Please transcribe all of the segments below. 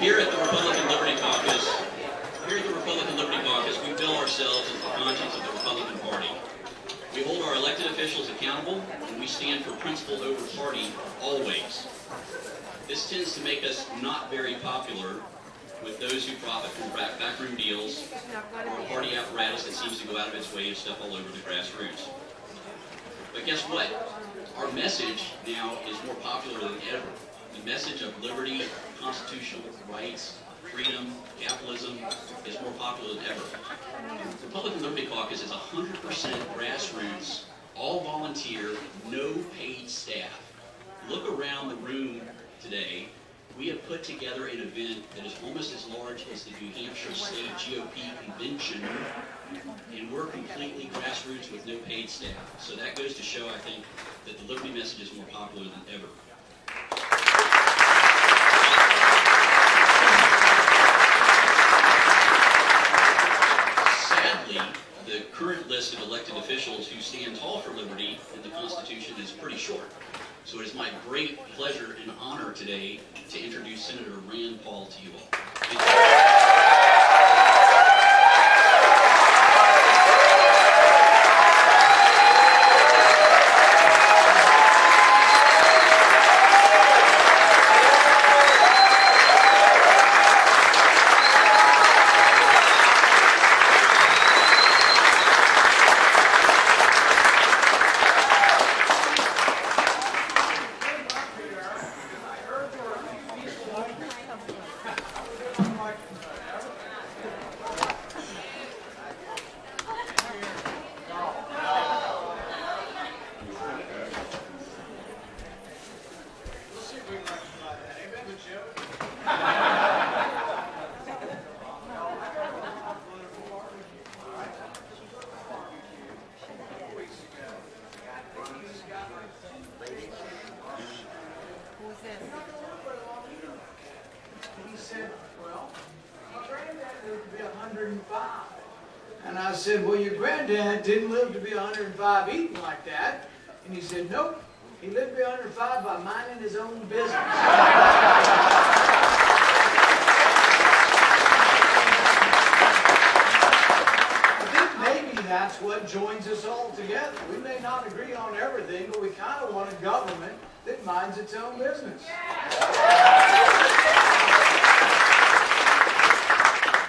Here at the Republican Liberty Caucus, we bill ourselves as the conscience of the Republican Party. We hold our elected officials accountable, and we stand for principle over party always. This tends to make us not very popular with those who profit from backroom deals or a party apparatus that seems to go out of its way to step all over the grassroots. But guess what? Our message now is more popular than ever. The message of liberty, constitutional rights, freedom, capitalism is more popular than ever. The Republican Liberty Caucus is 100% grassroots, all volunteer, no paid staff. Look around the room today. We have put together an event that is almost as large as the New Hampshire State GOP convention, and we're completely grassroots with no paid staff. So that goes to show, I think, that the liberty message is more popular than ever. Sadly, the current list of elected officials who stand tall for liberty in the Constitution is pretty short. So it is my great pleasure and honor today to introduce Senator Rand Paul to you all. Thank you. said, well, my granddad lived to be 105. And I said, well, your granddad didn't live to be 105 eating like that. And he said, nope, he lived to be 105 by minding his own business. That's what joins us all together. We may not agree on everything, but we kind of want a government that minds its own business.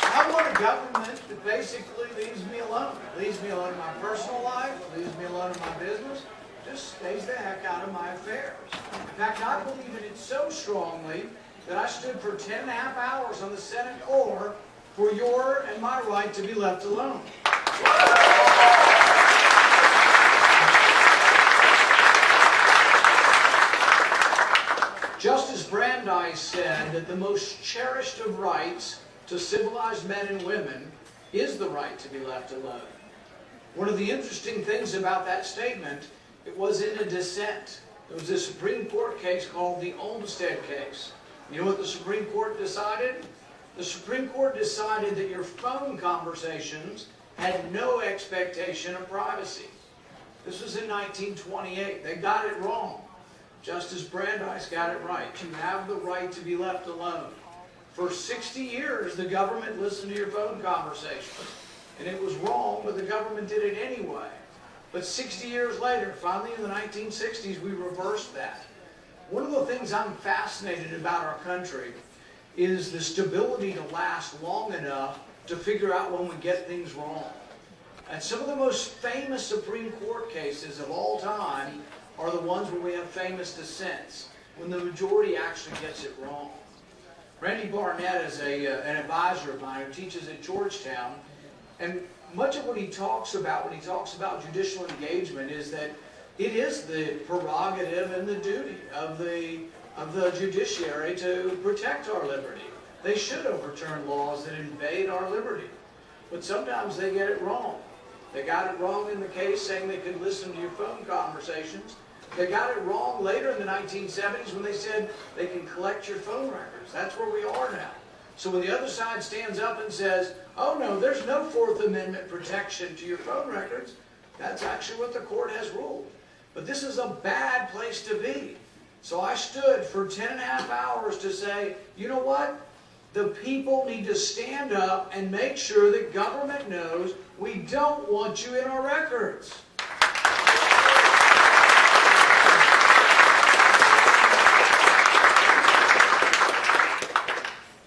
I want a government that basically leaves me alone. Leaves me alone in my personal life, leaves me alone in my business, just stays the heck out of my affairs. In fact, I believe in it so strongly that I stood for 10.5 hours on the Senate floor for your and my right to be left alone. Justice Brandeis said that the most cherished of rights to civilized men and women is the right to be left alone. One of the interesting things about that statement, it was in a dissent. It was a Supreme Court case called the Olmstead case. You know what the Supreme Court decided? The Supreme Court decided that your phone conversations had no expectation of privacy. This was in 1928. They got it wrong. Justice Brandeis got it right. You have the right to be left alone. For 60 years, the government listened to your phone conversations. And it was wrong, but the government did it anyway. But 60 years later, finally in the 1960s, we reversed that. One of the things I'm fascinated about our country is the stability to last long enough to figure out when we get things wrong. And some of the most famous Supreme Court cases of all time are the ones where we have famous dissents, when the majority actually gets it wrong. Randy Barnett is an advisor of mine who teaches at Georgetown, and much of what he talks about when he talks about judicial engagement is that it is the prerogative and the duty of the judiciary to protect our liberty. They should overturn laws that invade our liberty. But sometimes they get it wrong. They got it wrong in the case saying they could listen to your phone conversations. They got it wrong later in the 1970s when they said they can collect your phone records. That's where we are now. So when the other side stands up and says, oh no, there's no Fourth Amendment protection to your phone records, that's actually what the court has ruled. But this is a bad place to be. So I stood for 10.5 hours to say, you know what? The people need to stand up and make sure that government knows we don't want you in our records.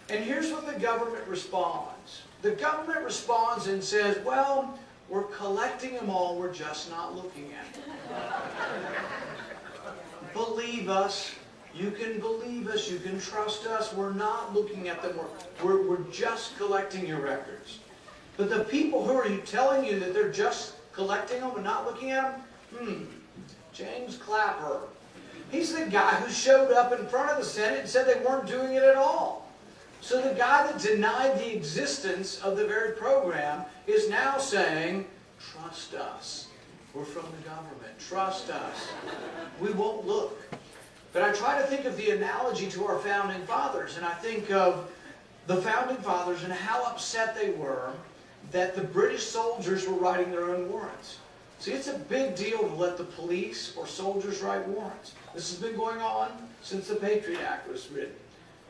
And here's what the government responds. The government responds and says, well, we're collecting them all, we're just not looking at them. Believe us. You can believe us, you can trust us, we're not looking at them, we're just collecting your records. But the people who are telling you that they're just collecting them and not looking at them, James Clapper. He's the guy who showed up in front of the Senate and said they weren't doing it at all. So the guy that denied the existence of the very program is now saying, trust us. We're from the government. Trust us. We won't look. But I try to think of the analogy to our Founding Fathers, and I think of the Founding Fathers and how upset they were that the British soldiers were writing their own warrants. See, it's a big deal to let the police or soldiers write warrants. This has been going on since the Patriot Act was written.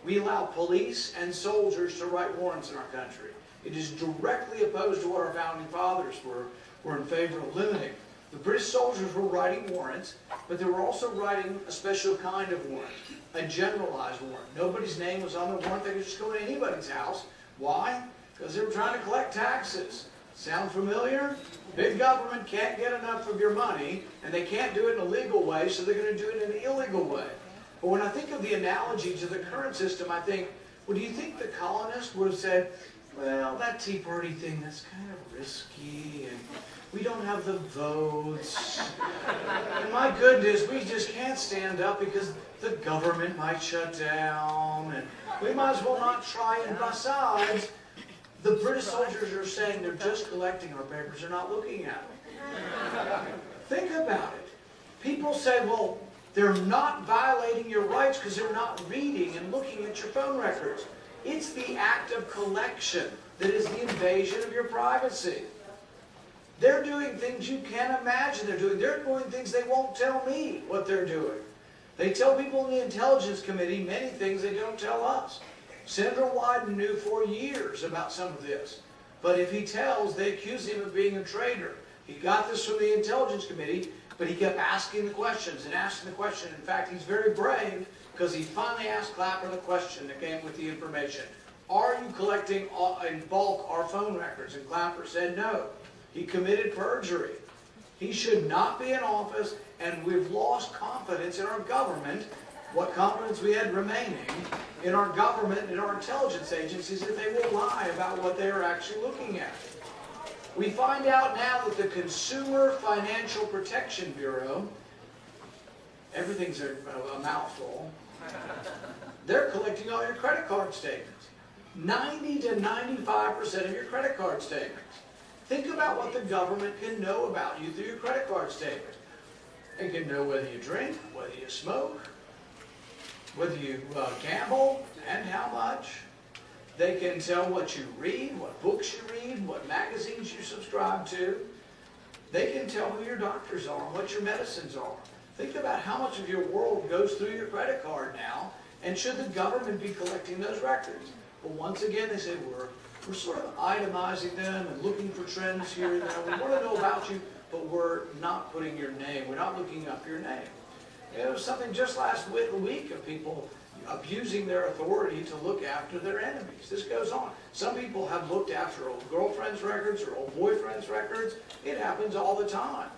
We allow police and soldiers to write warrants in our country. It is directly opposed to what our Founding Fathers were in favor of limiting. The British soldiers were writing warrants, but they were also writing a special kind of warrant, a generalized warrant. Nobody's name was on the warrant. They could just go to anybody's house. Why? Because they were trying to collect taxes. Sound familiar? Big government can't get enough of your money, and they can't do it in a legal way, so they're going to do it in an illegal way. But when I think of the analogy to the current system, I think, well, do you think the colonists would have said, well, that Tea Party thing, that's kind of risky, and we don't have the votes. And my goodness, we just can't stand up because the government might shut down, and we might as well not try. And besides, the British soldiers are saying they're just collecting our papers, they're not looking at them. Think about it. People say, well, they're not violating your rights because they're not reading and looking at your phone records. It's the act of collection that is the invasion of your privacy. They're doing things you can't imagine they're doing. They're doing things they won't tell me what they're doing. They tell people in the Intelligence Committee many things they don't tell us. Senator Wyden knew for years about some of this. But if he tells, they accuse him of being a traitor. He got this from the Intelligence Committee, but he kept asking the questions and asking the question. In fact, he's very brave because he finally asked Clapper the question that came with the information. Are you collecting in bulk our phone records? And Clapper said no. He committed perjury. He should not be in office, and we've lost confidence in our government. What confidence we had remaining in our government and our intelligence agencies if they will lie about what they are actually looking at. We find out now that the Consumer Financial Protection Bureau, everything's a mouthful, they're collecting all your credit card statements. 90 to 95% of your credit card statements. Think about what the government can know about you through your credit card statement. They can know whether you drink, whether you smoke, whether you gamble, and how much. They can tell what you read, what books you read, what magazines you subscribe to. They can tell who your doctors are, what your medicines are. Think about how much of your world goes through your credit card now, and should the government be collecting those records? But once again, they say we're sort of itemizing them and looking for trends here and there. We want to know about you, but we're not putting your name. We're not looking up your name. There was something just last week of people abusing their authority to look after their enemies. This goes on. Some people have looked after old girlfriends' records or old boyfriends' records. It happens all the time.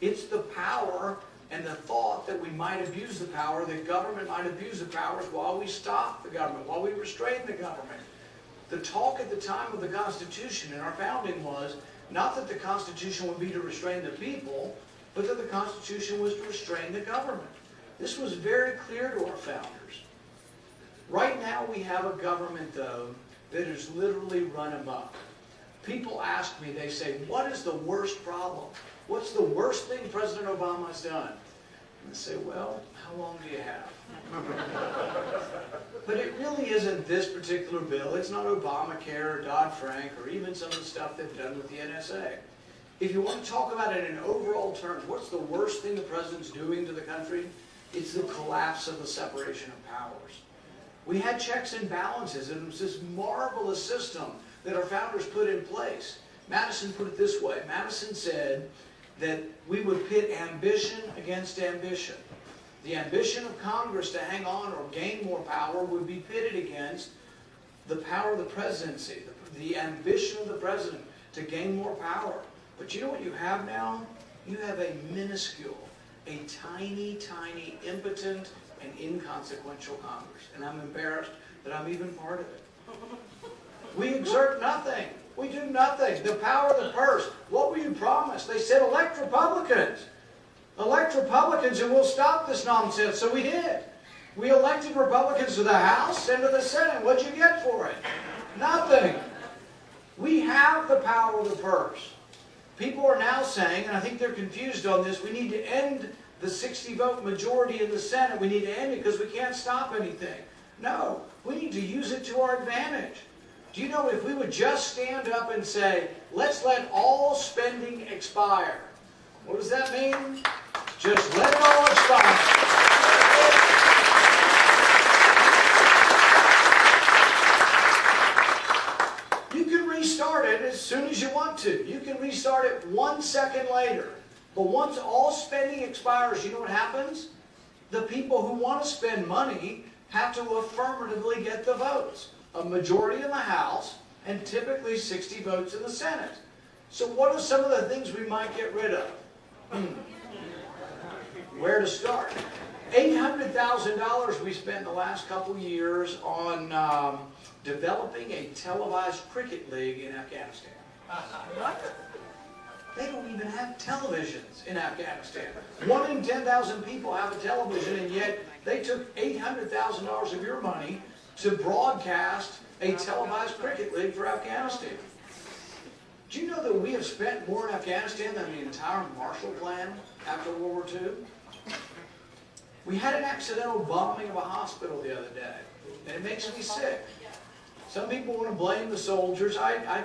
It's the power and the thought that we might abuse the power, the government might abuse the powers while we stop the government, while we restrain the government. The talk at the time of the Constitution and our founding was not that the Constitution would be to restrain the people, but that the Constitution was to restrain the government. This was very clear to our founders. Right now we have a government, though, that is literally run amok. People ask me, they say, what is the worst problem? What's the worst thing President Obama has done? And I say, well, how long do you have? But it really isn't this particular bill. It's not Obamacare or Dodd-Frank or even some of the stuff they've done with the NSA. If you want to talk about it in overall terms, what's the worst thing the president's doing to the country? It's the collapse of the separation of powers. We had checks and balances, and it was this marvelous system that our founders put in place. Madison put it this way. Madison said that we would pit ambition against ambition. The ambition of Congress to hang on or gain more power would be pitted against the power of the presidency, the ambition of the president to gain more power. But you know what you have now? You have a minuscule, a tiny, tiny, impotent, and inconsequential Congress. And I'm embarrassed that I'm even part of it. We exert nothing. We do nothing. The power of the purse. What were you promised? They said elect Republicans. Elect Republicans and we'll stop this nonsense. So we did. We elected Republicans to the House and to the Senate. What'd you get for it? Nothing. We have the power of the purse. People are now saying, and I think they're confused on this, we need to end the 60-vote majority in the Senate. We need to end it because we can't stop anything. No, we need to use it to our advantage. Do you know if we would just stand up and say, let's let all spending expire. What does that mean? Just let it all expire. You can restart it as soon as you want to. You can restart it 1 second later. But once all spending expires, you know what happens? The people who want to spend money have to affirmatively get the votes. A majority in the House and typically 60 votes in the Senate. So what are some of the things we might get rid of? Where to start? $800,000 we spent the last couple years on developing a televised cricket league in Afghanistan. What? They don't even have televisions in Afghanistan. 1 in 10,000 people have a television, and yet they took $800,000 of your money to broadcast a televised cricket league for Afghanistan. Do you know that we have spent more in Afghanistan than the entire Marshall Plan after World War II? We had an accidental bombing of a hospital the other day, and it makes me sick. Some people want to blame the soldiers. I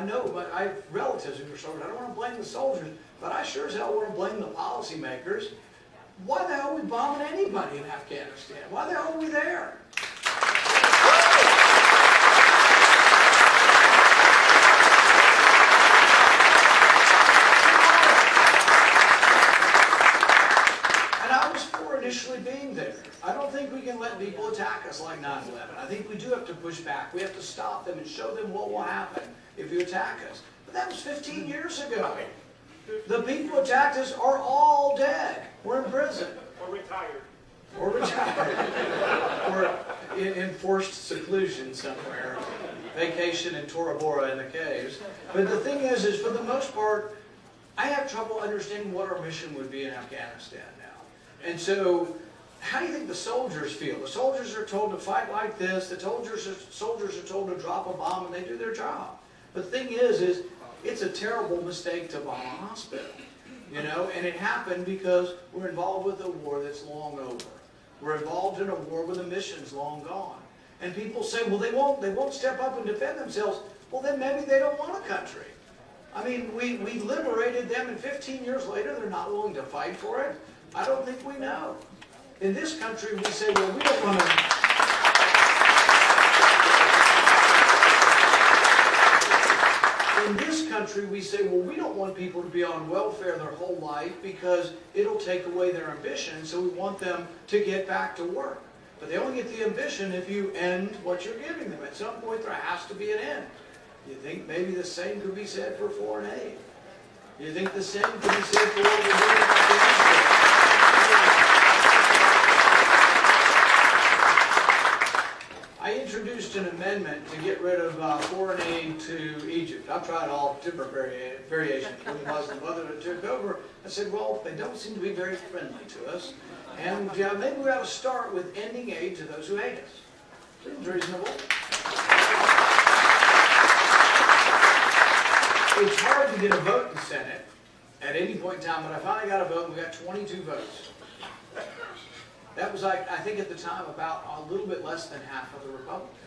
know, but I have relatives who are soldiers. I don't want to blame the soldiers, but I sure as hell want to blame the policymakers. Why the hell are we bombing anybody in Afghanistan? Why the hell are we there? And I was for initially being there. I don't think we can let people attack us like 9/11. I think we do have to push back. We have to stop them and show them what will happen if you attack us. But that was 15 years ago. The people who attacked us are all dead. We're in prison. Or retired. Or retired. Or in enforced seclusion somewhere. Vacation in Tora Bora in the caves. But the thing is for the most part, I have trouble understanding what our mission would be in Afghanistan now. And so, how do you think the soldiers feel? The soldiers are told to fight like this. The soldiers are told to drop a bomb, and they do their job. But the thing is it's a terrible mistake to bomb a hospital. You know, and it happened because we're involved with a war that's long over. We're involved in a war where the mission's long gone. And people say, well, they won't step up and defend themselves. Well, then maybe they don't want a country. I mean, we liberated them, and 15 years later, they're not willing to fight for it. I don't think we know. In this country, we say, well, we don't want to... In this country, we say, well, we don't want people to be on welfare their whole life because it'll take away their ambition, so we want them to get back to work. But they only get the ambition if you end what you're giving them. At some point, there has to be an end. You think maybe the same could be said for foreign aid? You think the same could be said for what we're doing in Afghanistan? I introduced an amendment to get rid of foreign aid to Egypt. I've tried all different variations with the Muslim mother that took over. I said, well, they don't seem to be very friendly to us. And maybe we ought to start with ending aid to those who hate us. Seems reasonable. It's hard to get a vote in the Senate at any point in time, but I finally got a vote, and we got 22 votes. That was, I think at the time, about a little bit less than half of the Republicans.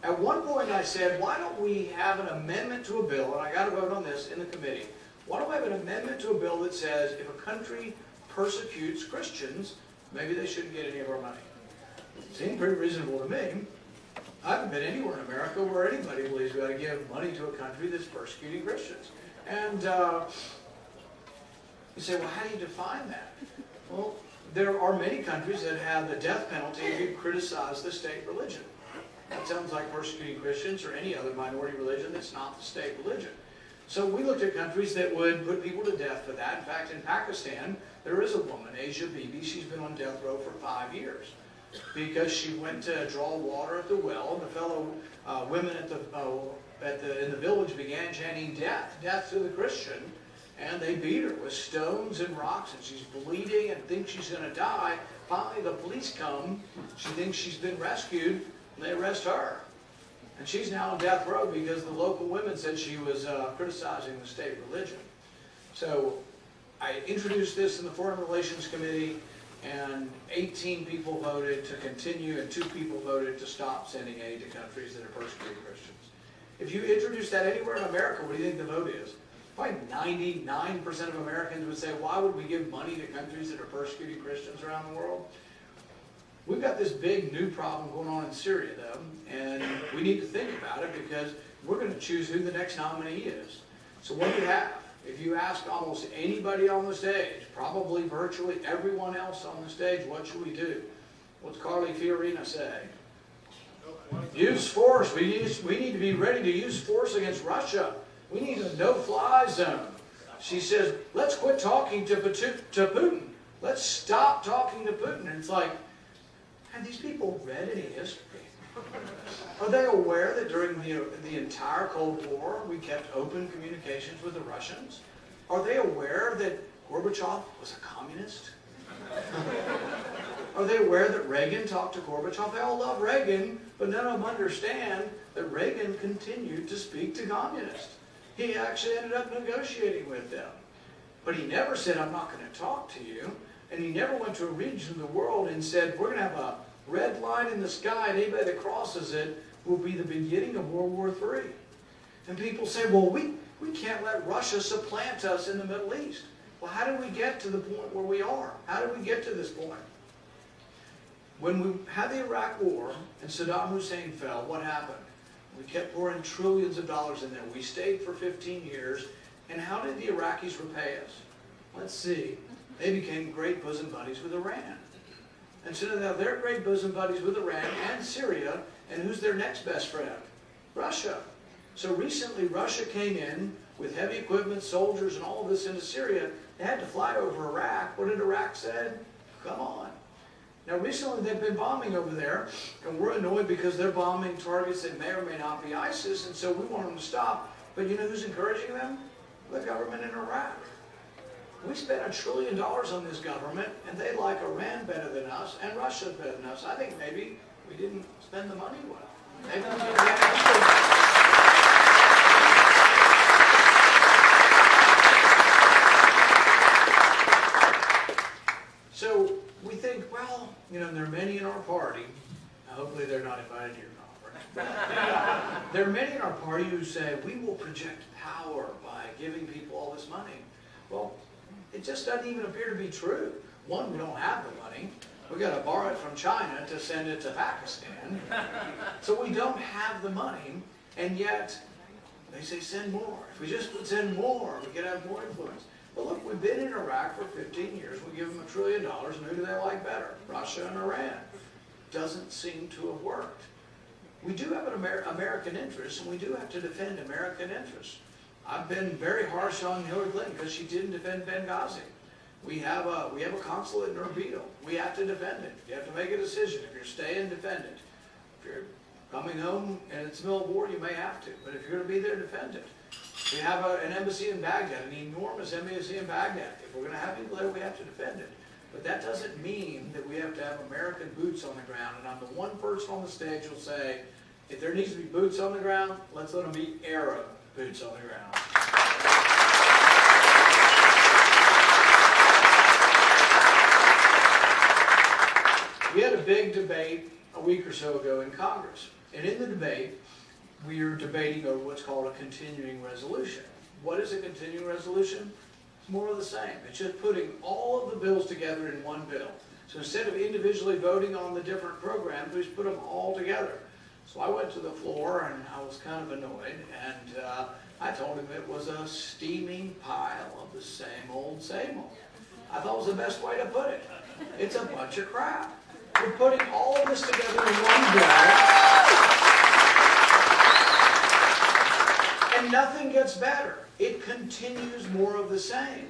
At one point I said, why don't we have an amendment to a bill, and I got a vote on this in the committee, why don't we have an amendment to a bill that says if a country persecutes Christians, maybe they shouldn't get any of our money. It seemed pretty reasonable to me. I haven't been anywhere in America where anybody believes we ought to give money to a country that's persecuting Christians. And you say, well, how do you define that? Well, there are many countries that have the death penalty if you criticize the state religion. That sounds like persecuting Christians or any other minority religion that's not the state religion. So we looked at countries that would put people to death for that. In fact, in Pakistan, there is a woman, Asia Bibi. She's been on death row for 5 years because she went to draw water at the well, and the fellow women in the village began chanting, "Death, death to the Christian," and they beat her with stones and rocks, and she's bleeding and thinks she's going to die. Finally, the police come. She thinks she's been rescued, and they arrest her. And she's now on death row because the local women said she was criticizing the state religion. So I introduced this in the Foreign Relations Committee, and 18 people voted to continue, and 2 people voted to stop sending aid to countries that are persecuting Christians. If you introduce that anywhere in America, what do you think the vote is? Probably 99% of Americans would say, why would we give money to countries that are persecuting Christians around the world? We've got this big new problem going on in Syria, though, and we need to think about it because we're going to choose who the next nominee is. So what do you have? If you ask almost anybody on the stage, probably virtually everyone else on the stage, what should we do? What's Carly Fiorina say? Use force. We need to be ready to use force against Russia. We need a no-fly zone. She says, let's quit talking to Putin. Let's stop talking to Putin. And it's like, have these people read any history? Are they aware that during the entire Cold War, we kept open communications with the Russians? Are they aware that Gorbachev was a communist? Are they aware that Reagan talked to Gorbachev? They all love Reagan, but none of them understand that Reagan continued to speak to communists. He actually ended up negotiating with them. But he never said, I'm not going to talk to you. And he never went to a region of the world and said, we're going to have a red line in the sky, and anybody that crosses it, will be the beginning of World War III. And people say, well, we can't let Russia supplant us in the Middle East. Well, how did we get to the point where we are? How did we get to this point? When we had the Iraq War and Saddam Hussein fell, what happened? We kept pouring trillions of dollars in there. We stayed for 15 years. And how did the Iraqis repay us? Let's see. They became great bosom buddies with Iran. And so now they're great bosom buddies with Iran and Syria. And who's their next best friend? Russia. So recently Russia came in with heavy equipment, soldiers, and all of this into Syria. They had to fly over Iraq. What did Iraq say? Come on. Now recently they've been bombing over there, and we're annoyed because they're bombing targets that may or may not be ISIS, and so we want them to stop. But you know who's encouraging them? The government in Iraq. We spent $1 trillion on this government, and they like Iran better than us, and Russia better than us. I think maybe we didn't spend the money well. Maybe we didn't. So we think, well, you know, there are many in our party. Hopefully they're not invited to your conference. There are many in our party who say, we will project power by giving people all this money. Well, it just doesn't even appear to be true. One, we don't have the money. We've got to borrow it from China to send it to Pakistan. So we don't have the money, and yet they say send more. If we just would send more, we could have more influence. But look, we've been in Iraq for 15 years. We give them $1 trillion, and who do they like better? Russia and Iran. Doesn't seem to have worked. We do have an American interest, and we do have to defend American interests. I've been very harsh on Hillary Clinton because she didn't defend Benghazi. We have a consulate in Erbil. We have to defend it. You have to make a decision. If you're staying, defend it. If you're coming home and it's the middle of war, you may have to. But if you're going to be there, defend it. We have an embassy in Baghdad, an enormous embassy in Baghdad. If we're going to have people there, we have to defend it. But that doesn't mean that we have to have American boots on the ground. And I'm the one person on the stage who'll say, if there needs to be boots on the ground, let's let them be Arab boots on the ground. We had a big debate a week or so ago in Congress. And in the debate, we are debating over what's called a continuing resolution. What is a continuing resolution? It's more of the same. It's just putting all of the bills together in one bill. So instead of individually voting on the different programs, we just put them all together. So I went to the floor and I was kind of annoyed, and I told him it was a steaming pile of the same old, same old. I thought it was the best way to put it. It's a bunch of crap. We're putting all of this together in one bill, and nothing gets better. It continues more of the same.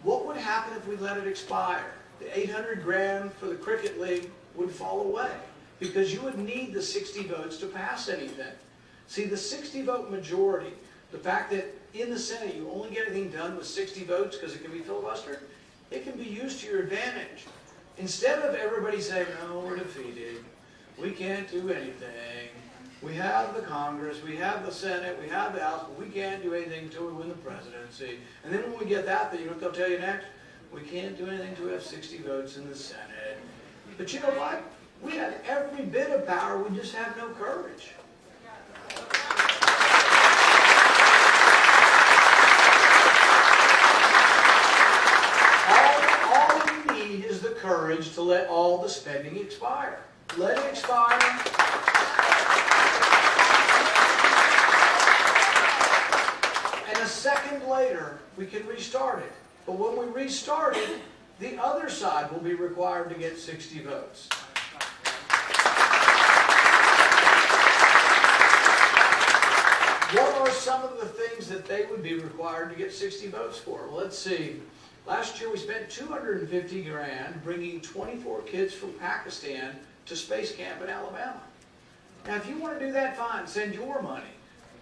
What would happen if we let it expire? The 800 grand for the cricket league would fall away because you would need the 60 votes to pass anything. See, the 60-vote majority, the fact that in the Senate you only get anything done with 60 votes because it can be filibustered, it can be used to your advantage. Instead of everybody saying, no, we're defeated, we can't do anything, we have the Congress, we have the Senate, we have the House, but we can't do anything until we win the presidency. And then when we get that, you know what they'll tell you next? We can't do anything until we have 60 votes in the Senate. But you know what? We have every bit of power, we just have no courage. All we need is the courage to let all the spending expire. Let it expire. And a second later, we can restart it. But when we restart it, the other side will be required to get 60 votes. What are some of the things that they would be required to get 60 votes for? Well, let's see. Last year we spent 250 grand bringing 24 kids from Pakistan to space camp in Alabama. Now, if you want to do that, fine, send your money.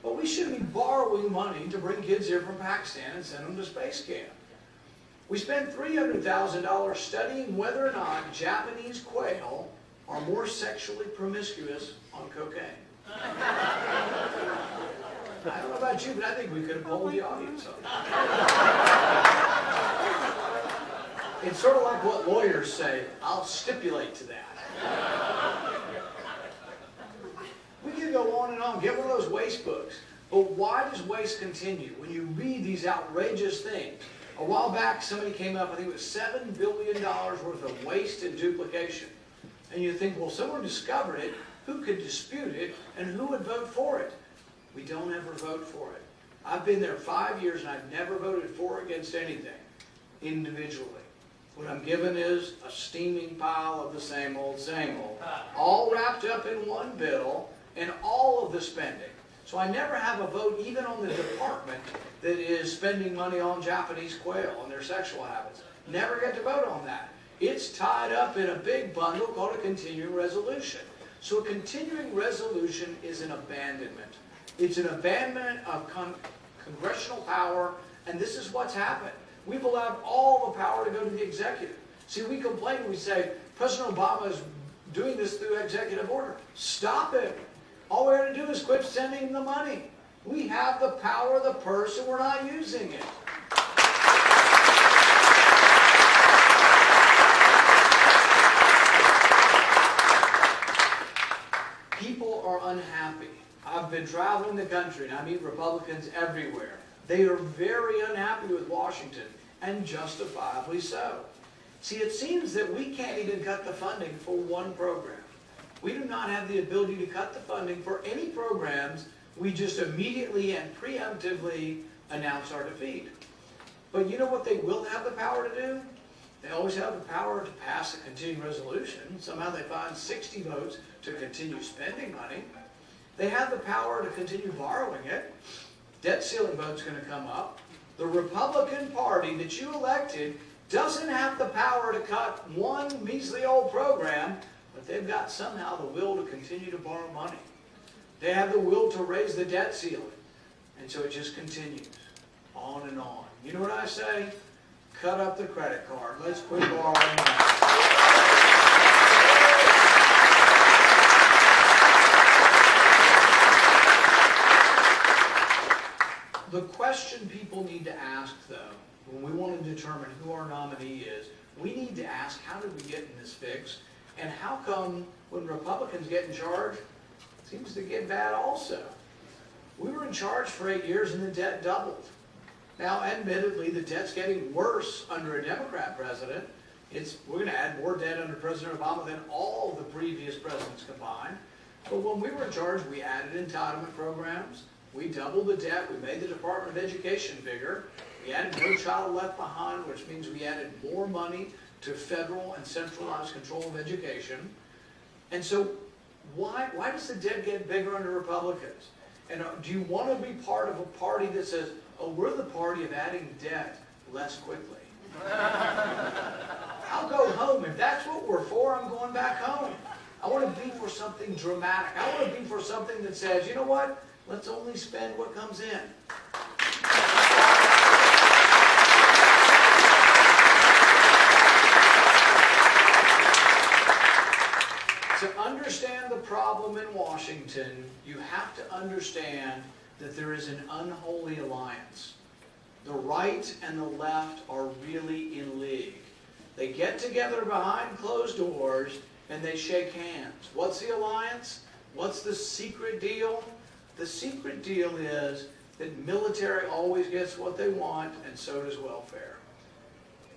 But we shouldn't be borrowing money to bring kids here from Pakistan and send them to space camp. We spent $300,000 studying whether or not Japanese quail are more sexually promiscuous on cocaine. I don't know about you, but I think we could have polled the audience on that. It's sort of like what lawyers say, I'll stipulate to that. We can get one of those waste books. But why does waste continue? When you read these outrageous things, a while back somebody came up, I think it was $7 billion worth of waste and duplication. And you think, well, someone discovered it, who could dispute it, and who would vote for it? We don't ever vote for it. I've been there 5 years and I've never voted for or against anything individually. What I'm given is a steaming pile of the same old, all wrapped up in one bill and all of the spending. So I never have a vote even on the department that is spending money on Japanese quail and their sexual habits. Never get to vote on that. It's tied up in a big bundle called a continuing resolution. So a continuing resolution is an abandonment. It's an abandonment of congressional power, and this is what's happened. We've allowed all the power to go to the executive. See, we complain, we say, President Obama is doing this through executive order. Stop it. All we have to do is quit sending him the money. We have the power of the purse, and we're not using it. People are unhappy. I've been traveling the country, and I meet Republicans everywhere. They are very unhappy with Washington, and justifiably so. See, it seems that we can't even cut the funding for one program. We do not have the ability to cut the funding for any programs. We just immediately and preemptively announce our defeat. But you know what they will have the power to do? They always have the power to pass a continuing resolution. Somehow they find 60 votes to continue spending money. They have the power to continue borrowing it. Debt ceiling vote's going to come up. The Republican Party that you elected doesn't have the power to cut one measly old program, but they've got somehow the will to continue to borrow money. They have the will to raise the debt ceiling. And so it just continues on and on. You know what I say? Cut up the credit card. Let's quit borrowing money. The question people need to ask, though, when we want to determine who our nominee is, we need to ask, how did we get in this fix? And how come when Republicans get in charge, it seems to get bad also? We were in charge for 8 years and the debt doubled. Now, admittedly, the debt's getting worse under a Democrat president. We're going to add more debt under President Obama than all the previous presidents combined. But when we were in charge, we added entitlement programs. We doubled the debt. We made the Department of Education bigger. We added No Child Left Behind, which means we added more money to federal and centralized control of education. And so why does the debt get bigger under Republicans? And do you want to be part of a party that says, oh, we're the party of adding debt less quickly? I'll go home. If that's what we're for, I'm going back home. I want to be for something dramatic. I want to be for something that says, you know what? Let's only spend what comes in. To understand the problem in Washington, you have to understand that there is an unholy alliance. The right and the left are really in league. They get together behind closed doors and they shake hands. What's the alliance? What's the secret deal? The secret deal is that military always gets what they want, and so does welfare.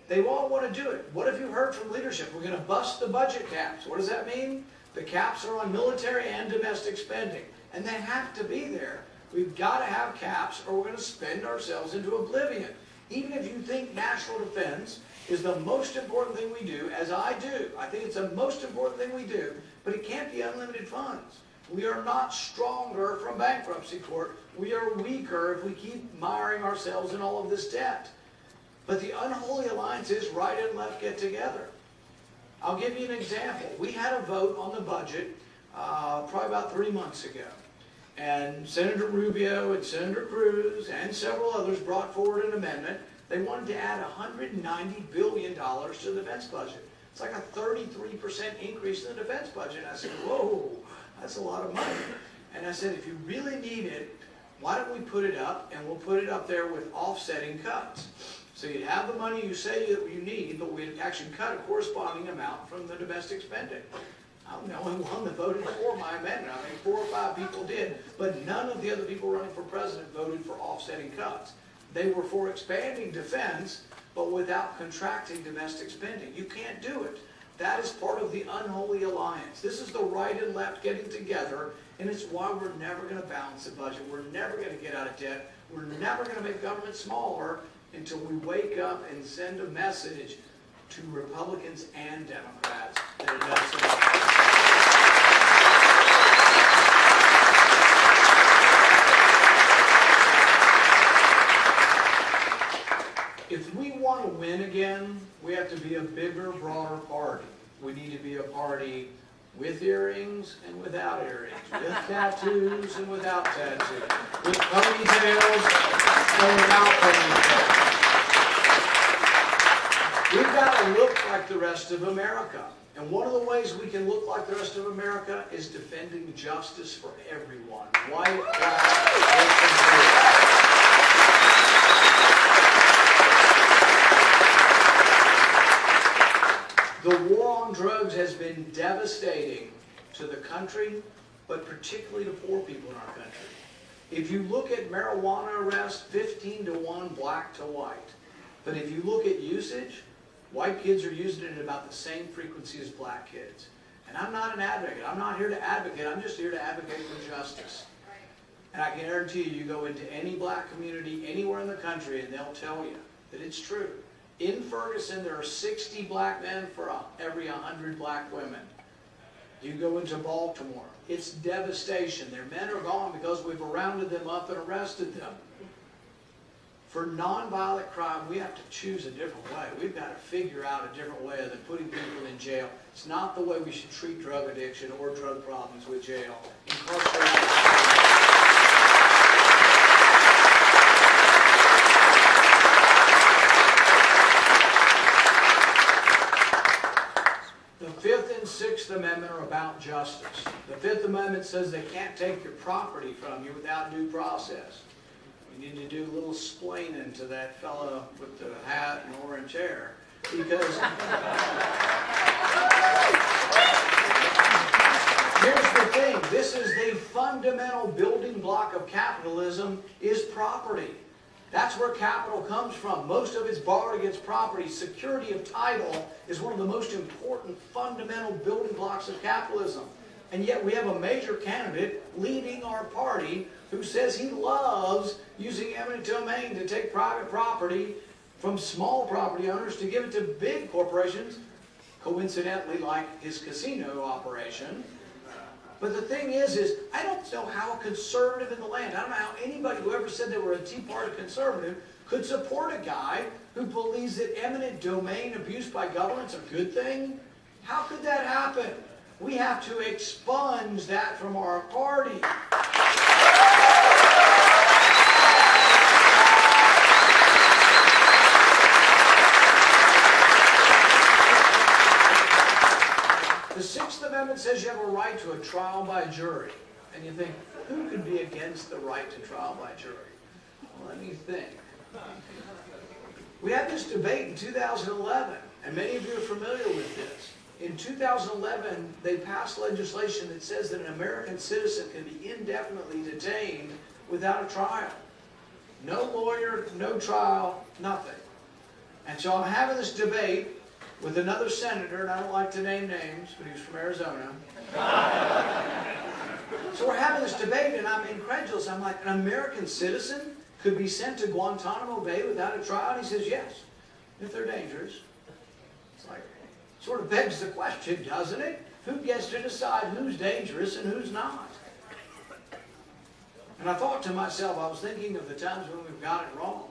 They all want to do it. What have you heard from leadership? We're going to bust the budget caps. What does that mean? The caps are on military and domestic spending, and they have to be there. We've got to have caps, or we're going to spend ourselves into oblivion. Even if you think national defense is the most important thing we do, as I do, I think it's the most important thing we do, but it can't be unlimited funds. We are not stronger from bankruptcy court. We are weaker if we keep miring ourselves in all of this debt. But the unholy alliance is right and left get together. I'll give you an example. We had a vote on the budget probably about 3 months ago. And Senator Rubio and Senator Cruz and several others brought forward an amendment. They wanted to add $190 billion to the defense budget. It's like a 33% increase in the defense budget. And I said, whoa, that's a lot of money. And I said, if you really need it, why don't we put it up, and we'll put it up there with offsetting cuts. So you'd have the money you say that you need, but we'd actually cut a corresponding amount from the domestic spending. I'm the only one that voted for my amendment. I think 4 or 5 people did, but none of the other people running for president voted for offsetting cuts. They were for expanding defense, but without contracting domestic spending. You can't do it. That is part of the unholy alliance. This is the right and left getting together, and it's why we're never going to balance the budget. We're never going to get out of debt. We're never going to make government smaller until we wake up and send a message to Republicans and Democrats that it does. If we want to win again, we have to be a bigger, broader party. We need to be a party with earrings and without earrings, with tattoos and without tattoos, with ponytails and without ponytails. We've got to look like the rest of America. And one of the ways we can look like the rest of America is defending justice for everyone. White, black, the war on drugs has been devastating to the country, but particularly to poor people in our country. If you look at marijuana arrests, 15 to 1, black to white. But if you look at usage, white kids are using it at about the same frequency as black kids. And I'm not an advocate. I'm not here to advocate. I'm just here to advocate for justice. And I can guarantee you, you go into any black community anywhere in the country and they'll tell you that it's true. In Ferguson, there are 60 black men for every 100 black women. You go into Baltimore, it's devastation. Their men are gone because we've rounded them up and arrested them. For nonviolent crime, we have to choose a different way. We've got to figure out a different way than putting people in jail. It's not the way we should treat drug addiction or drug problems with jail. Incarceration. The Fifth and Sixth Amendment are about justice. The Fifth Amendment says they can't take your property from you without due process. You need to do a little splaining to that fellow with the hat and orange hair, because here's the thing. This is the fundamental building block of capitalism, is property. That's where capital comes from. Most of it's borrowed against property. Security of title is one of the most important fundamental building blocks of capitalism. And yet we have a major candidate leading our party who says he loves using eminent domain to take private property from small property owners to give it to big corporations, coincidentally like his casino operation. But the thing is I don't know how a conservative in the land, I don't know how anybody who ever said they were a Tea Party conservative could support a guy who believes that eminent domain abuse by government's a good thing. How could that happen? We have to expunge that from our party. The Sixth Amendment says you have a right to a trial by jury. And you think, who could be against the right to trial by jury? Well, let me think. We had this debate in 2011, and many of you are familiar with this. In 2011, they passed legislation that says that an American citizen can be indefinitely detained without a trial. No lawyer, no trial, nothing. And so I'm having this debate with another senator, and I don't like to name names, but he was from Arizona. So we're having this debate, and I'm incredulous. I'm like, an American citizen could be sent to Guantanamo Bay without a trial? And he says, yes, if they're dangerous. It's like, sort of begs the question, doesn't it? Who gets to decide who's dangerous and who's not? And I thought to myself, I was thinking of the times when we've got it wrong.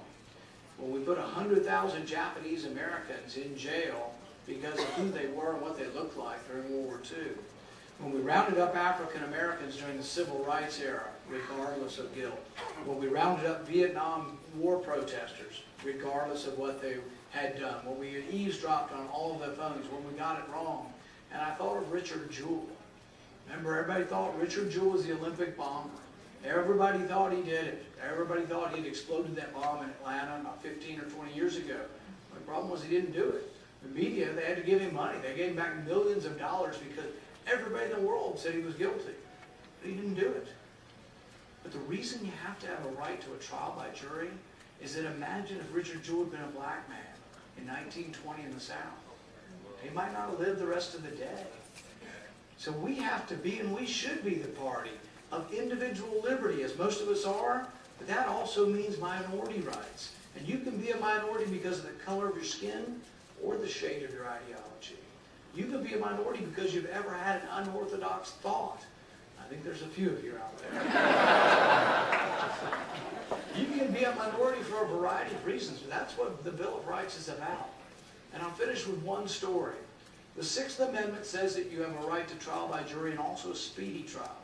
When we put 100,000 Japanese Americans in jail because of who they were and what they looked like during World War II. When we rounded up African Americans during the Civil Rights era, regardless of guilt. When we rounded up Vietnam War protesters, regardless of what they had done. When we eavesdropped on all of their phones, when we got it wrong. And I thought of Richard Jewell. Remember, everybody thought Richard Jewell was the Olympic bomber. Everybody thought he did it. Everybody thought he'd exploded that bomb in Atlanta about 15 or 20 years ago. The problem was he didn't do it. The media, they had to give him money. They gave him back millions of dollars because Everybody in the world said he was guilty, but he didn't do it. But the reason you have to have a right to a trial by jury is that imagine if Richard Jewell had been a black man in 1920 in the South. He might not have lived the rest of the day. So we have to be, and we should be, the party of individual liberty, as most of us are, but that also means minority rights. And you can be a minority because of the color of your skin or the shade of your ideology. You can be a minority because you've ever had an unorthodox thought. I think there's a few of you out there. You can be a minority for a variety of reasons, but that's what the Bill of Rights is about. And I'll finish with one story. The Sixth Amendment says that you have a right to trial by jury and also a speedy trial.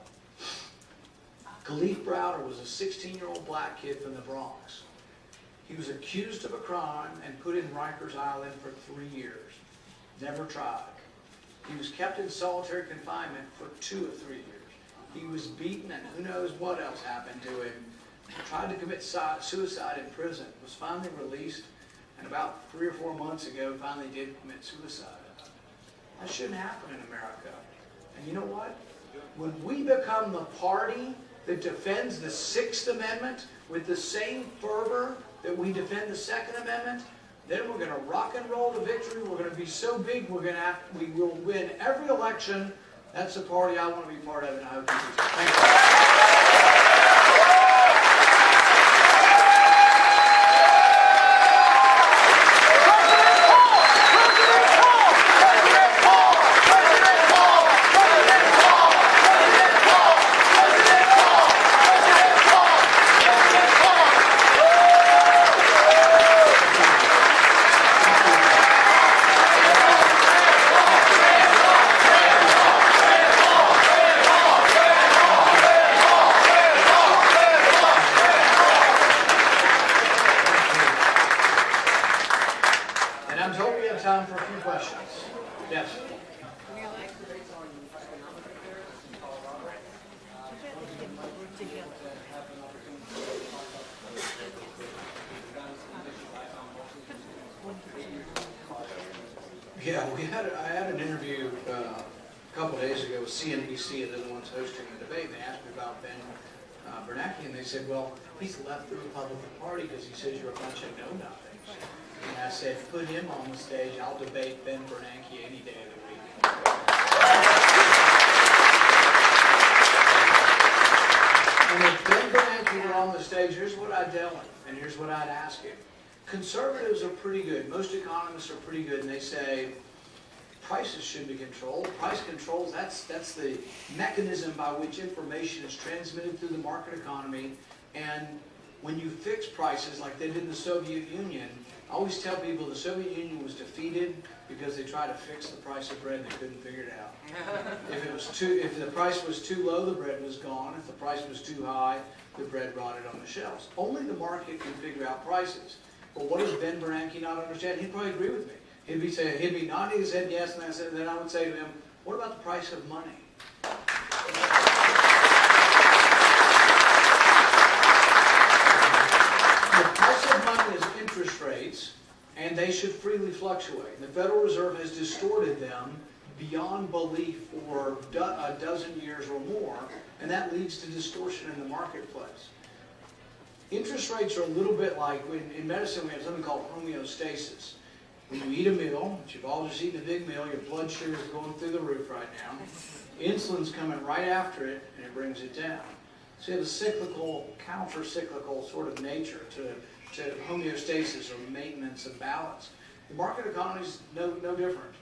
Khalif Browder was a 16-year-old black kid from the Bronx. He was accused of a crime and put in Rikers Island for 3 years. Never tried. He was kept in solitary confinement for 2 or 3 years. He was beaten, and who knows what else happened to him. He tried to commit suicide in prison, was finally released, and about 3 or 4 months ago finally did commit suicide. That shouldn't happen in America. And you know what? When we become the party that defends the Sixth Amendment with the same fervor that we defend the Second Amendment, then we're going to rock and roll to victory. We're going to be so big, we will win every election. That's the party I want to be part of, and I hope you do. Thank you. Time for a few questions. Yes. Yeah, I had an interview a couple of days ago with CNBC, and they're the ones hosting the debate, and they asked me about Ben Bernanke, and they said, well, he's left the Republican Party because he says you're a bunch of know-nothings. And I said, put him on the stage, I'll debate Ben Bernanke any day of the week. And if Ben Bernanke were on the stage, here's what I'd tell him, and here's what I'd ask him. Conservatives are pretty good. Most economists are pretty good, and they say prices should be controlled. Price controls, that's the mechanism by which information is transmitted through the market economy. And when you fix prices like they did in the Soviet Union, I always tell people the Soviet Union was defeated because they tried to fix the price of bread and they couldn't figure it out. If the price was too low, the bread was gone. If the price was too high, the bread rotted on the shelves. Only the market can figure out prices. But what does Ben Bernanke not understand? He'd probably agree with me. He'd be nodding his head yes, and then I would say to him, what about the price of money? The price of money is interest rates, and they should freely fluctuate. The Federal Reserve has distorted them beyond belief for a dozen years or more, and that leads to distortion in the marketplace. Interest rates are a little bit like, in medicine we have something called homeostasis. When you eat a meal, which you've all just eaten a big meal, your blood sugar is going through the roof right now. Insulin's coming right after it, and it brings it down. So you have a cyclical, counter-cyclical sort of nature to homeostasis or maintenance of balance. The market economy is no different.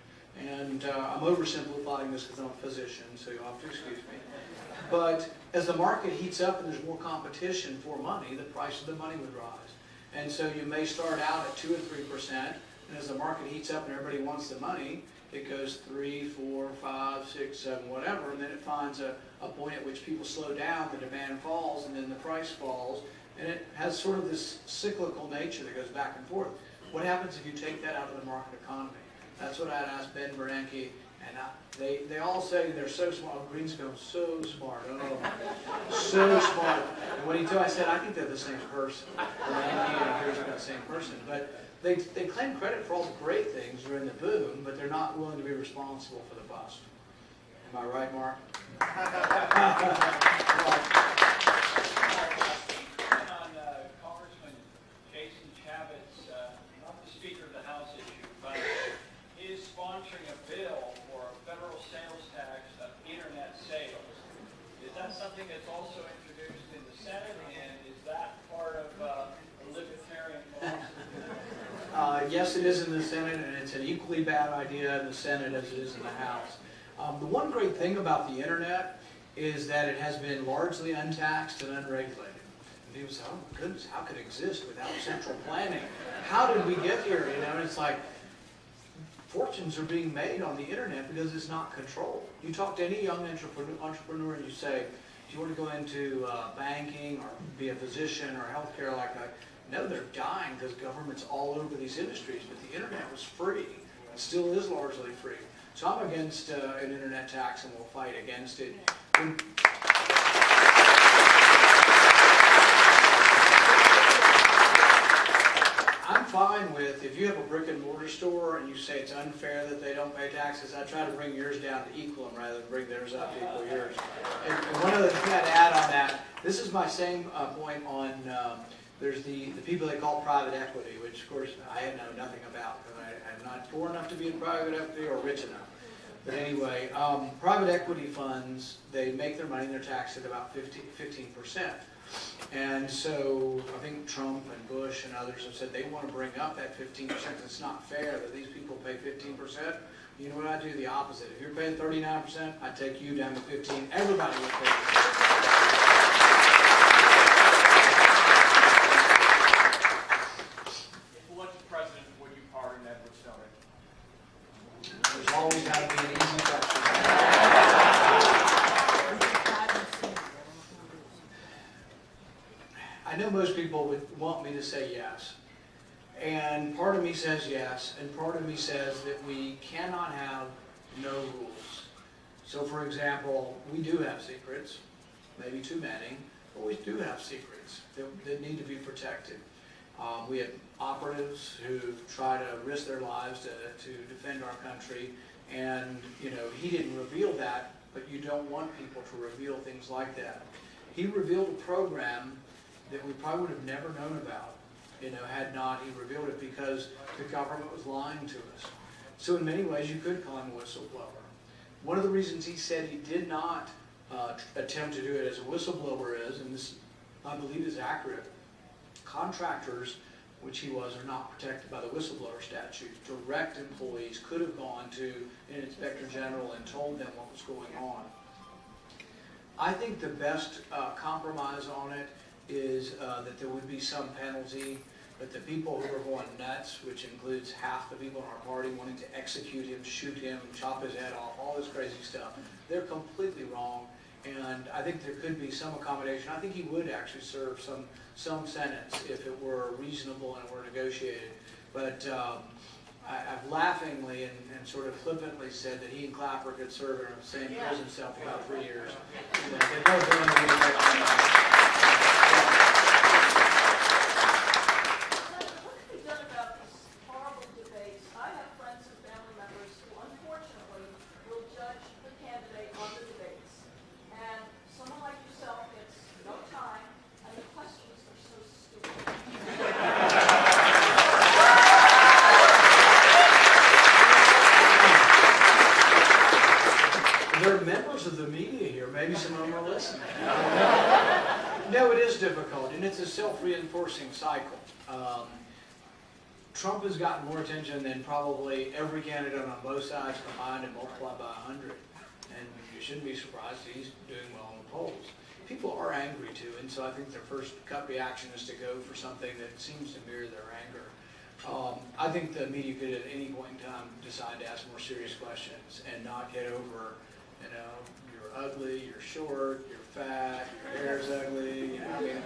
And I'm oversimplifying this because I'm a physician, so you'll have to excuse me. But as the market heats up and there's more competition for money, the price of the money would rise. And so you may start out at 2 or 3%, and as the market heats up and everybody wants the money, it goes 3, 4, 5, 6, 7, whatever, and then it finds a point at which people slow down, the demand falls, and then the price falls, and it has sort of this cyclical nature that goes back and forth. What happens if you take that out of the market economy? That's what I'd ask Ben Bernanke, and they all say they're so smart. Greenspan's so smart. Oh, so smart. And when he told, I said, I think they're the same person. Bernanke and Here's the same person. But they claim credit for all the great things during the boom, but they're not willing to be responsible for the bust. Am I right, Mark? On Congressman Jason Chaffetz, not the Speaker of the House issue, but is sponsoring a bill for a federal sales tax of internet sales. Is that something that's also introduced in the Senate, and is that part of the libertarian philosophy? Yes, it is in the Senate, and it's an equally bad idea in the Senate as it is in the House. The one great thing about the internet is that it has been largely untaxed and unregulated. And people say, oh my goodness, how could it exist without central planning? How did we get here? You know, and it's like, fortunes are being made on the internet because it's not controlled. You talk to any young entrepreneur and you say, do you want to go into banking or be a physician or healthcare like that? No, they're dying because government's all over these industries, but the internet was free. It still is largely free. So I'm against an internet tax and we'll fight against it. I'm fine with, if you have a brick and mortar store and you say it's unfair that they don't pay taxes, I try to bring yours down to equal them rather than bring theirs up to equal yours. And one other thing I'd add on that, this is my same point on, there's the people they call private equity, which of course I know nothing about because I'm not poor enough to be in private equity or rich enough. But anyway, private equity funds, they make their money and they're taxed at about 15%. And so I think Trump and Bush and others have said they want to bring up that 15% because it's not fair that these people pay 15%. You know what I do? The opposite. If you're paying 39%, I take you down to 15%. Everybody will pay 15%. Elected president, would you pardon Edward Snowden? There's always got to be an easy question. I know most people would want me to say yes. And part of me says yes, and part of me says that we cannot have no rules. So for example, we do have secrets, maybe too many, but we do have secrets that need to be protected. We have operatives who try to risk their lives to defend our country, and you know, he didn't reveal that, but you don't want people to reveal things like that. He revealed a program that we probably would have never known about, you know, had not he revealed it, because the government was lying to us. So in many ways, you could call him a whistleblower. One of the reasons he said he did not attempt to do it as a whistleblower is, and this I believe is accurate, contractors, which he was, are not protected by the whistleblower statute. Direct employees could have gone to an inspector general and told them what was going on. I think the best compromise on it is that there would be some penalty, but the people who are going nuts, which includes half the people in our party wanting to execute him, shoot him, chop his head off, all this crazy stuff, they're completely wrong. And I think there could be some accommodation. I think he would actually serve some sentence if it were reasonable and it were negotiated. But I've laughingly and sort of flippantly said that he and Clapper could serve in the same prison cell for about 3 years. They both done really There are members of the media here, maybe some of them are listening. No, it is difficult, and it's a self-reinforcing cycle. Trump has gotten more attention than probably every candidate on both sides combined and multiplied by 100. And you shouldn't be surprised he's doing well in the polls. People are angry too, and so I think their first gut reaction is to go for something that seems to mirror their anger. I think the media could at any point in time decide to ask more serious questions and not get over, you know, you're ugly, you're short, you're fat, your hair's ugly. You know, I mean,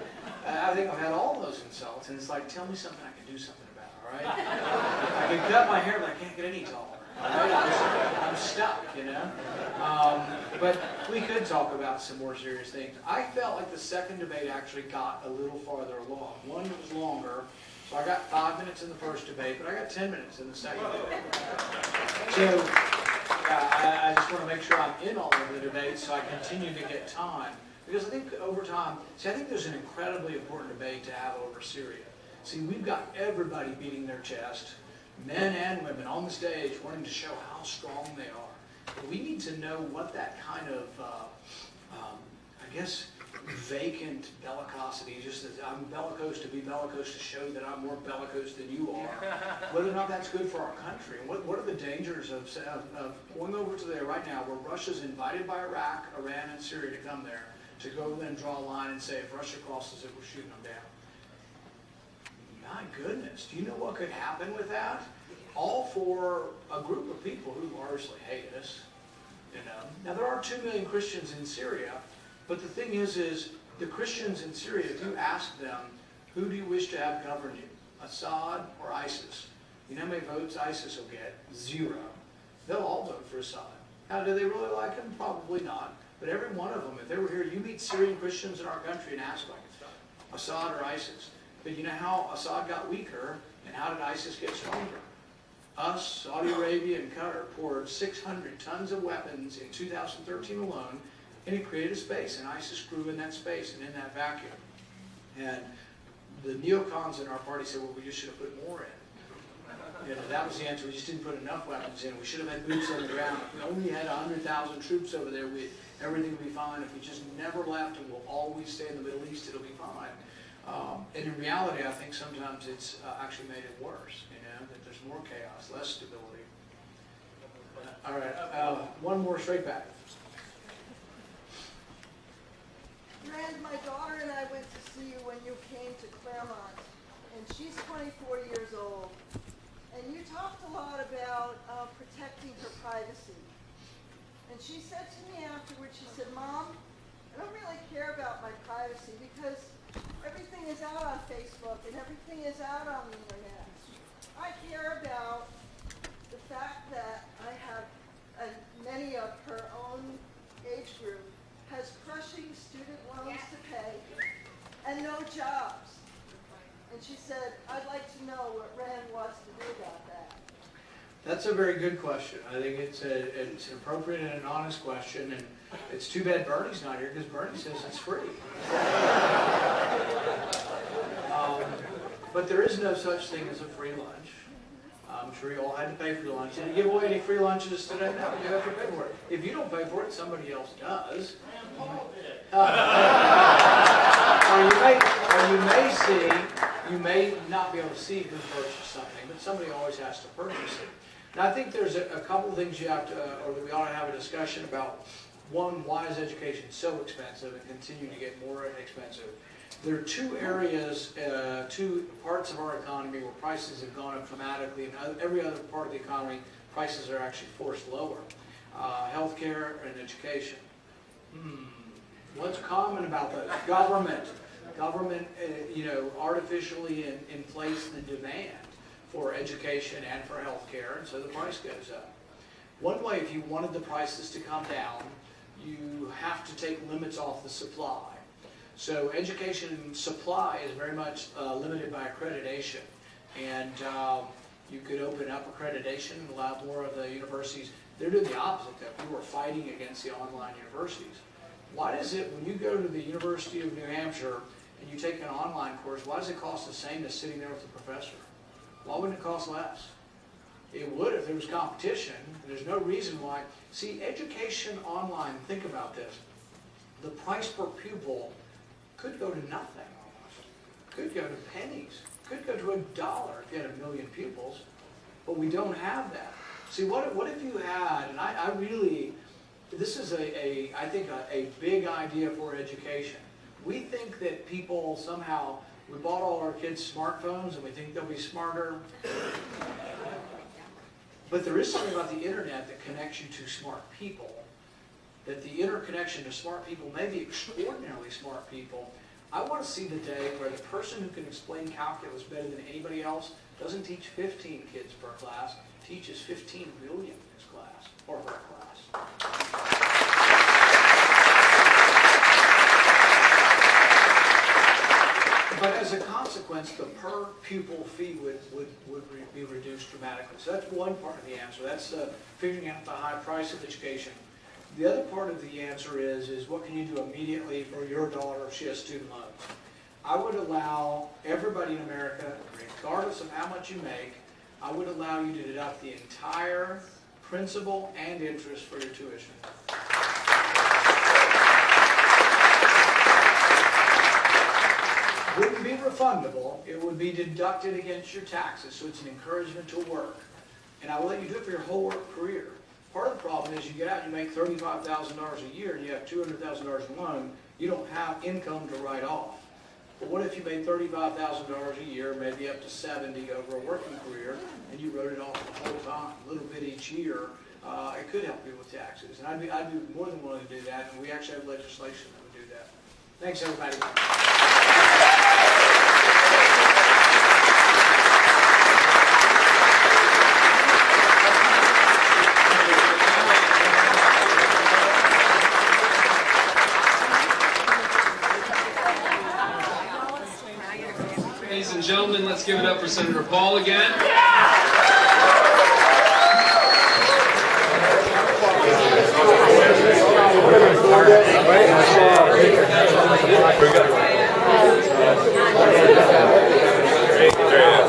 I think I've had all those insults, and it's like, tell me something I can do something about, all right? I can cut my hair, but I can't get any taller. Right? I'm stuck, you know? But we could talk about some more serious things. I felt like the second debate actually got a little farther along. One was longer, so I got 5 minutes in the first debate, but I got 10 minutes in the second debate. So I just want to make sure I'm in all of the debates so I continue to get time. Because I think over time, I think there's an incredibly important debate to have over Syria. See, we've got everybody beating their chest, men and women on the stage wanting to show how strong they are. But we need to know what that kind of, I guess, vacant bellicosity, just that I'm bellicose to be bellicose to show that I'm more bellicose than you are, whether or not that's good for our country. And what are the dangers of going over to there right now where Russia's invited by Iraq, Iran, and Syria to come there, to go over there and draw a line and say, if Russia crosses it, we're shooting them down. My goodness, do you know what could happen with that? All for a group of people who largely hate us. You know? Now, there are 2 million Christians in Syria, but the thing is the Christians in Syria, if you ask them, who do you wish to have govern you, Assad or ISIS? You know how many votes ISIS will get? 0. They'll all vote for Assad. Now, do they really like him? Probably not. But every one of them, if they were here, you meet Syrian Christians in our country and ask them, Assad or ISIS. But you know how Assad got weaker and how did ISIS get stronger? Us, Saudi Arabia, and Qatar poured 600 tons of weapons in 2013 alone, and it created a space, and ISIS grew in that space and in that vacuum. And the neocons in our party said, well, we just should have put more in. You know, that was the answer. We just didn't put enough weapons in. We should have had boots on the ground. If we only had 100,000 troops over there, everything would be fine. If we just never left and we'll always stay in the Middle East, it'll be fine. And in reality, I think sometimes it's actually made it worse, you know, that there's more chaos, less stability. All right, one more straight back. Rand, my daughter and I went to see you when you came to Claremont, and she's 24 years old. And you talked a lot about protecting her privacy. And she said to me afterwards, she said, Mom, I don't really care about my privacy because everything is out on Facebook and everything is out on the internet. I care about the fact that I have, many of her own age group, has crushing student loans to pay and no jobs. And she said, I'd like to know what Rand wants to do about that. That's a very good question. I think it's an appropriate and an honest question, and it's too bad Bernie's not here because Bernie says it's free. But there is no such thing as a free lunch. I'm sure you all had to pay for your lunch. Did you give away any free lunches today? No, you have to pay for it. If you don't pay for it, somebody else does. You may not be able to see who purchased something, but somebody always has to purchase it. And I think there's a couple of things you have to, or that we ought to have a discussion about. One, why is education so expensive and continue to get more expensive? There are 2 areas, 2 parts of our economy where prices have gone up dramatically, and every other part of the economy, prices are actually forced lower. Healthcare and education. What's common about those? Government, artificially inflates the demand for education and for healthcare, and so the price goes up. One way, if you wanted the prices to come down, you have to take limits off the supply. So education supply is very much limited by accreditation, and you could open up accreditation and allow more of the universities. They're doing the opposite, though. People are fighting against the online universities. Why does it, when you go to the University of New Hampshire and you take an online course, why does it cost the same as sitting there with the professor? Why wouldn't it cost less? It would if there was competition. There's no reason why. See, education online, think about this. The price per pupil could go to nothing almost. Could go to pennies. Could go to $1 if you had 1 million pupils. But we don't have that. See, what if you had, and I really, this is I think a big idea for education. We think that people somehow, we bought all our kids smartphones and we think they'll be smarter. But there is something about the internet that connects you to smart people. That the interconnection to smart people, maybe extraordinarily smart people. I want to see the day where the person who can explain calculus better than anybody else doesn't teach 15 kids per class, teaches 15 million in his class, or her class. But as a consequence, consequence, the per pupil fee would be reduced dramatically. So that's one part of the answer. That's figuring out the high price of education. The other part of the answer is what can you do immediately for your daughter if she has student loans? I would allow everybody in America, regardless of how much you make, I would allow you to deduct the entire principal and interest for your tuition. It wouldn't be refundable, it would be deducted against your taxes, so it's an encouragement to work. And I will let you do it for your whole work career. Part of the problem is you get out and you make $35,000 a year and you have $200,000 in loan, you don't have income to write off. But what if you made $35,000 a year, maybe up to 70 over a working career, and you wrote it off the whole time, a little bit each year? It could help you with taxes, and I'd be more than willing to do that, and we actually have legislation that would do that. Thanks, everybody. Ladies and gentlemen, let's give it up for Senator Paul again.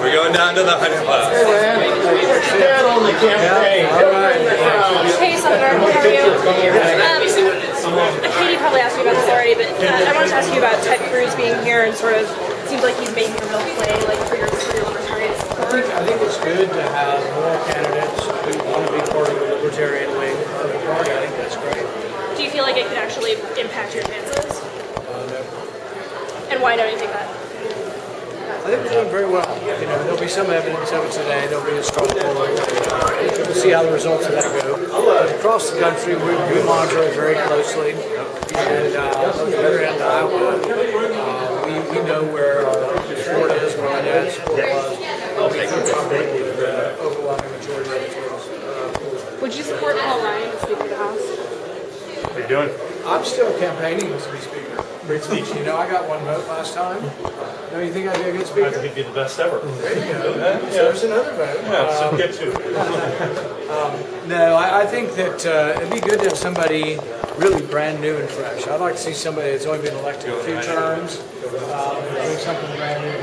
We're going down to the honey class. Hey, Senator, how are you? Katie probably asked you about this already, but I wanted to ask you about Ted Cruz being here and sort of seems like he's making a real play, like for your libertarian support. I think it's good to have more candidates who want to be part of the libertarian wing of the party. I think that's great. Do you feel like it could actually impact your chances? No. And why don't you think that? I think we're doing very well. You know, there'll be some evidence of it today. There'll be a strong poll. We'll see how the results of that go. But across the country, we monitor it very closely. And here in Iowa, we know where our support is, where our net support was. We feel confident with the overwhelming majority of the polls. Would you support Paul Ryan as Speaker of the House? What are you doing? I'm still campaigning to be Speaker. Great speech. You know, I got one vote last time. No, you think I'd be a good Speaker? I think you'd be the best ever. There you go. So there's another vote. Yeah, so get to it. No, I think that it'd be good to have somebody really brand new and fresh. I'd like to see somebody that's only been elected a few terms, doing something brand new.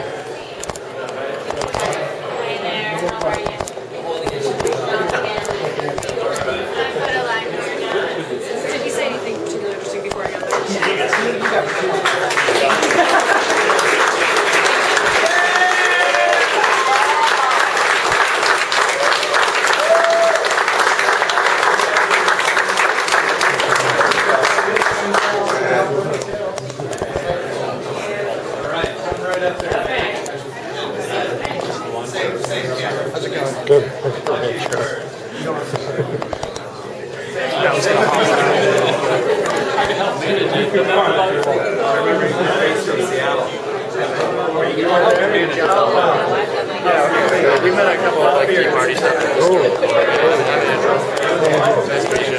Hi there, how are you? Did he say anything particularly interesting before I got there? We met at a couple of like tea party stuff. Nice to meet you.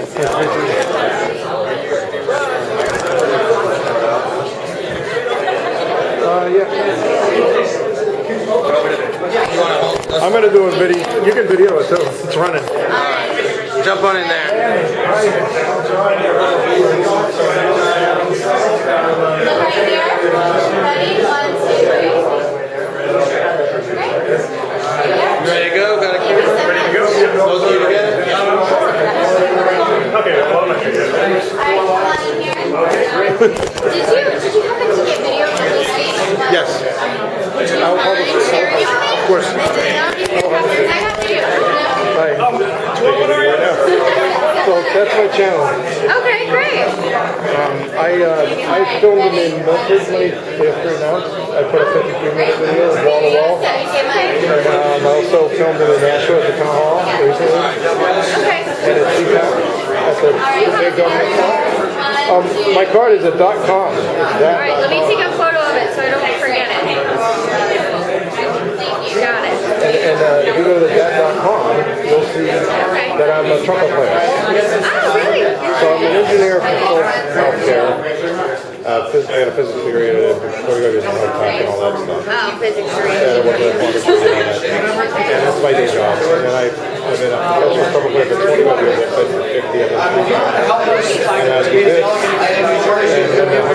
I'm going to do a video. You can video it too. It's running. Jump on in there. Right here. Ready? 1, 2, 3. You ready to go? Got a camera? Ready to go? Both of you together? Okay, well, I'm not here. Alright, come on in here. Did you happen to get video of this speech? Yes. Would you mind sharing it with me? Of course. I have video. Hi. So that's my channel. Okay, great. I filmed them in Milford when they pre-announced. I put a 53-minute video wall to wall. And I also filmed it in Nashville at the town hall recently. Okay. And at CPAC at the big government hall. My card is a .com. Alright, let me take a photo of it so I don't forget it. You got it. And if you go to that.com, you'll see that I'm a trumpet player. Oh, really? So I'm an engineer for healthcare. I got a physics degree and photography and hard copy and all that stuff. Oh, physics degree. And I worked at a mortgage company. And that's my day job. And then I've been a professional public worker for 21 years. I've been for 50. I've been 3 jobs. And I do this. And then